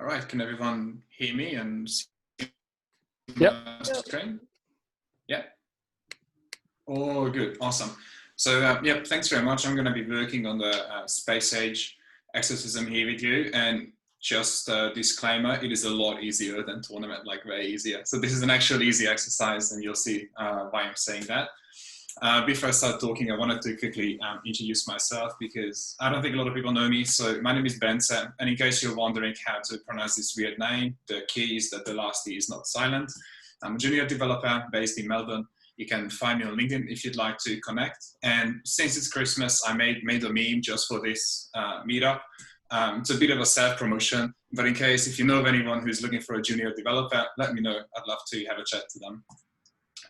All right, can everyone hear me and see Yep. my screen? Yeah. Oh, good, awesome. So, yeah, thanks very much. I'm going to be working on the space age exorcism here with you. And just a disclaimer, it is a lot easier than tournament, like way easier. So this is an actual easy exercise, and you'll see why I'm saying that. Before I start talking, I wanted to quickly introduce myself because I don't think a lot of people know me. So my name is Bence, and in case you're wondering how to pronounce this weird name, the key is that the last E is not silent. I'm a junior developer based in Melbourne. You can find me on LinkedIn if you'd like to connect. And since it's Christmas, I made a meme just for this meetup. It's a bit of a self-promotion, but in case if you know of anyone who's looking for a junior developer, let me know. I'd love to have a chat to them.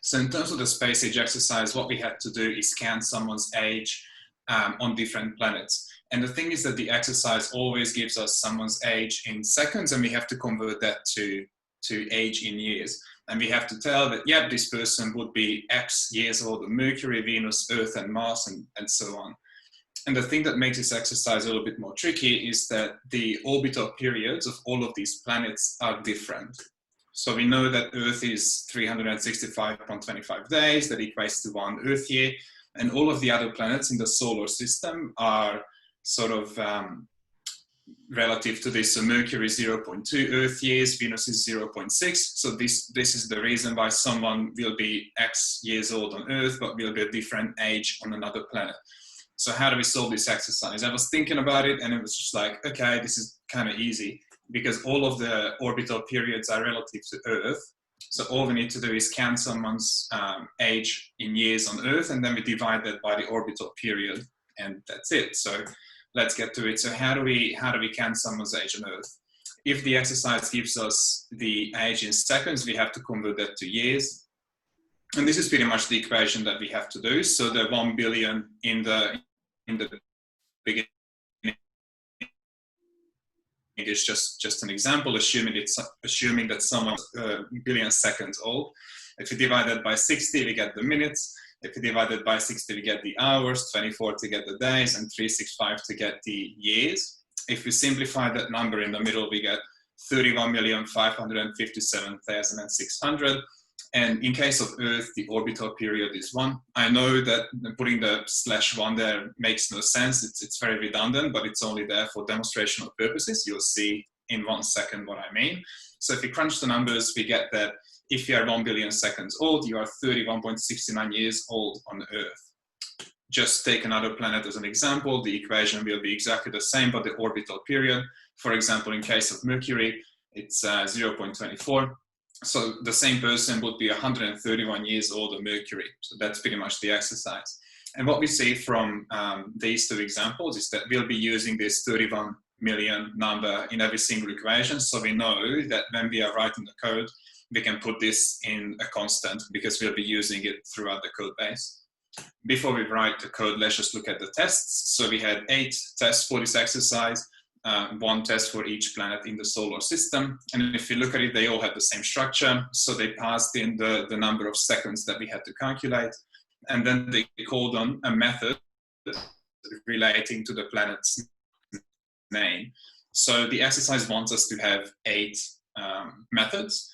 So in terms of the space age exercise, what we had to do is scan someone's age on different planets. And the thing is that the exercise always gives us someone's age in seconds, and we have to convert that to age in years. And we have to tell that, yeah, this person would be X years old on Mercury, Venus, Earth, and Mars, and so on. And the thing that makes this exercise a little bit more tricky is that the orbital periods of all of these planets are different. So we know that Earth is 365.25 days, that equates to 1 Earth year, and all of the other planets in the solar system are sort of relative to this. So Mercury is 0.2 Earth years, Venus is 0.6. So this is the reason why someone will be X years old on Earth, but will be a different age on another planet. So how do we solve this exercise? I was thinking about it, and it was just like, okay, this is kind of easy because all of the orbital periods are relative to Earth. So all we need to do is count someone's age in years on Earth, and then we divide that by the orbital period, and that's it. So let's get to it. So how do we count someone's age on Earth? If the exercise gives us the age in seconds, we have to convert that to years. And this is pretty much the equation that we have to do. So the 1 billion in the beginning is just an example, assuming that someone's a billion seconds old. If we divide that by 60, we get the minutes. If we divide it by 60, we get the hours, 24 to get the days, and 365 to get the years. If we simplify that number in the middle, we get 31,557,600. And in case of Earth, the orbital period is 1. I know that putting the /1 there makes no sense. It's very redundant, but it's only there for demonstrational purposes. You'll see in 1 second what I mean. So if we crunch the numbers, we get that if you are 1 billion seconds old, you are 31.69 years old on Earth. Just take another planet as an example. The equation will be exactly the same, but the orbital period, for example, in case of Mercury, it's 0.24. So the same person would be 131 years old on Mercury. So that's pretty much the exercise. And what we see from these two examples is that we'll be using this 31 million number in every single equation. So we know that when we are writing the code, we can put this in a constant because we'll be using it throughout the code base. Before we write the code, let's just look at the tests. So we had 8 tests for this exercise. 1 test for each planet in the solar system. And if you look at it, they all have the same structure. So they passed in the number of seconds that we had to calculate. And then they called on a method relating to the planet's name. So the exercise wants us to have 8 methods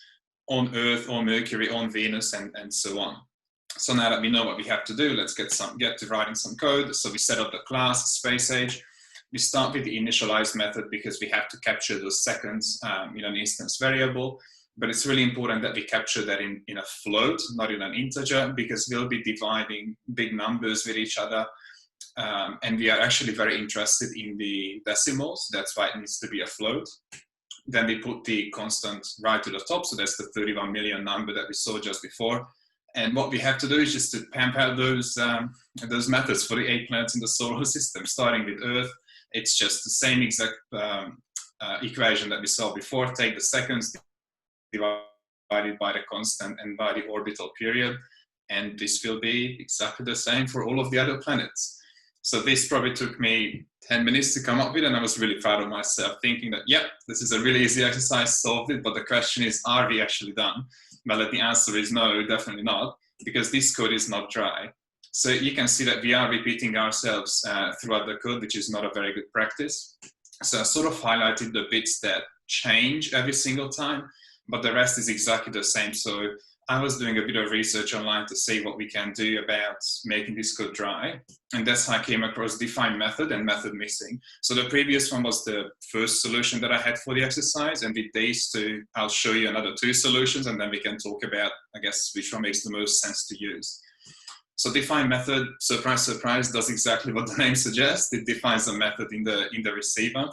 on Earth, on Mercury, on Venus, and so on. So now that we know what we have to do, let's get to writing some code. So we set up the class space age. We start with the initialize method because we have to capture those seconds in an instance variable. But it's really important that we capture that in a float, not in an integer, because we'll be dividing big numbers with each other. And we are actually very interested in the decimals. That's why it needs to be a float. Then we put the constant right to the top. So that's the 31 million number that we saw just before. And what we have to do is just to pump out those methods for the 8 planets in the solar system, starting with Earth. It's just the same exact equation that we saw before. Take the seconds, divided by the constant and by the orbital period. And this will be exactly the same for all of the other planets. So this probably took me 10 minutes to come up with, and I was really proud of myself, thinking that, yep, this is a really easy exercise, solved it. But the question is, are we actually done? Well, the answer is no, definitely not, because this code is not dry. So you can see that we are repeating ourselves throughout the code, which is not a very good practice. So I sort of highlighted the bits that change every single time, but the rest is exactly the same. So I was doing a bit of research online to see what we can do about making this code dry. And that's how I came across define method and method missing. So the previous one was the first solution that I had for the exercise. And with these two, I'll show you another two solutions, and then we can talk about, I guess, which one makes the most sense to use. So define method, surprise, surprise, does exactly what the name suggests. It defines a method in the receiver.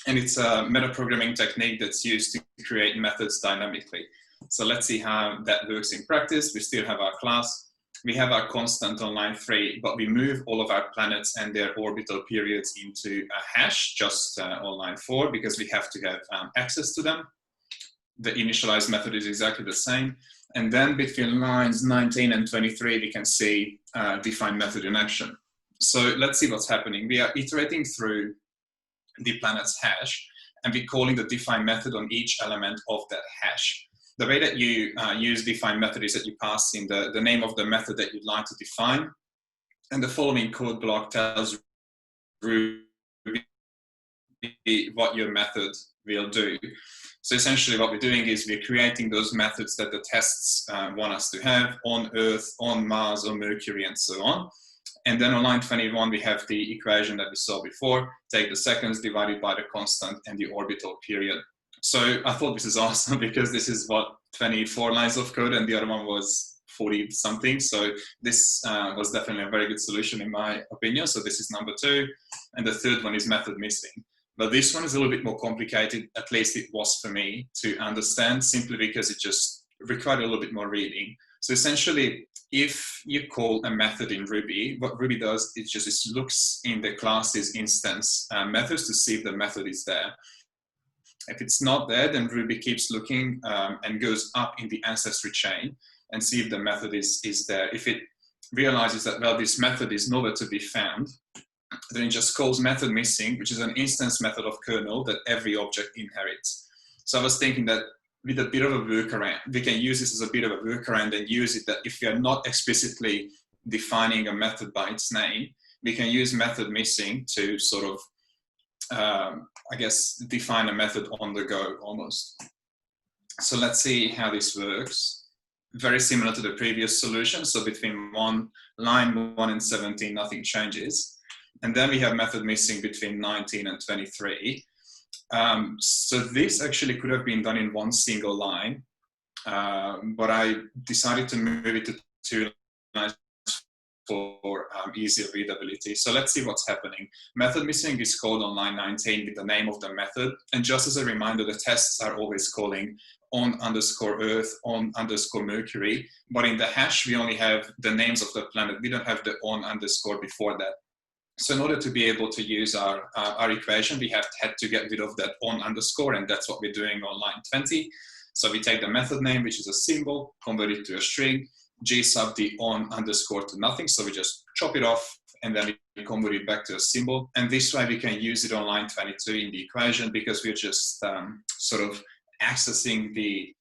And it's a metaprogramming technique that's used to create methods dynamically. So let's see how that works in practice. We still have our class. We have our constant on line 3, but we move all of our planets and their orbital periods into a hash just on line 4 because we have to have access to them. The initialize method is exactly the same. And then between lines 19 and 23, we can see define method in action. So let's see what's happening. We are iterating through the planet's hash, and we're calling the define method on each element of that hash. The way that you use define method is that you pass in the name of the method that you'd like to define, and the following code block tells Ruby what your method will do. So essentially what we're doing is we're creating those methods that the tests want us to have on Earth, on Mars, on Mercury, and so on. And then on line 21, we have the equation that we saw before. Take the seconds divided by the constant and the orbital period. So I thought this is awesome because this is what 24 lines of code, and the other one was 40 something. So this was definitely a very good solution in my opinion. So this is number 2. And the third one is method missing. But this one is a little bit more complicated, at least it was for me to understand, simply because it just required a little bit more reading. So essentially, if you call a method in Ruby, what Ruby does is just it looks in the class's instance methods to see if the method is there. If it's not there, then Ruby keeps looking and goes up in the ancestry chain and see if the method is there. If it realizes that, well, this method is nowhere to be found, then it just calls method missing, which is an instance method of kernel that every object inherits. So I was thinking that with a bit of a workaround, we can use this as a bit of a workaround and use it that if we are not explicitly defining a method by its name, we can use method missing to sort of, I guess, define a method on the go almost. So let's see how this works. Very similar to the previous solution. So between line 1 and 17, nothing changes. And then we have method missing between 19 and 23. So this actually could have been done in one single line, but I decided to move it to 2 lines for easier readability. So let's see what's happening. Method missing is called on line 19 with the name of the method. And just as a reminder, the tests are always calling on underscore Earth, on underscore Mercury, but in the hash, we only have the names of the planet. We don't have the on underscore before that. So in order to be able to use our equation, we had to get rid of that on underscore, and that's what we're doing on line 20. So we take the method name, which is a symbol, convert it to a string, G sub the on underscore to nothing. So we just chop it off and then we convert it back to a symbol. And this way we can use it on line 22 in the equation because we're just sort of accessing the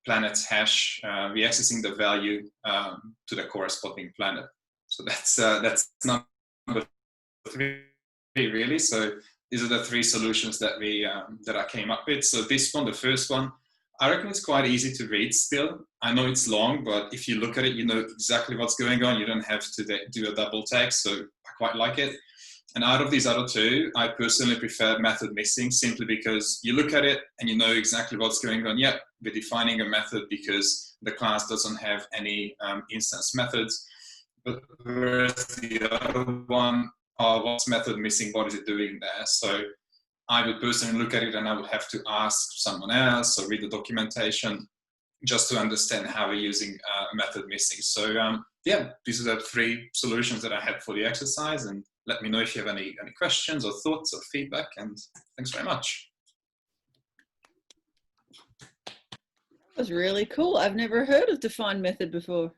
planet's hash. We're accessing the value to the corresponding planet. So that's number 3 really. So these are the 3 solutions that that I came up with. So this one, the first one, I reckon it's quite easy to read still. I know it's long, but if you look at it, you know exactly what's going on. You don't have to do a double take, so I quite like it. And out of these other 2, I personally prefer method missing simply because you look at it and you know exactly what's going on. Yep, we're defining a method because the class doesn't have any instance methods. But whereas the other one, what's method missing? What is it doing there? So I would personally look at it and I would have to ask someone else or read the documentation just to understand how we're using method missing. So yeah, these are the 3 solutions that I had for the exercise, and let me know if you have any questions or thoughts or feedback, and thanks very much. That was really cool. I've never heard of define method before.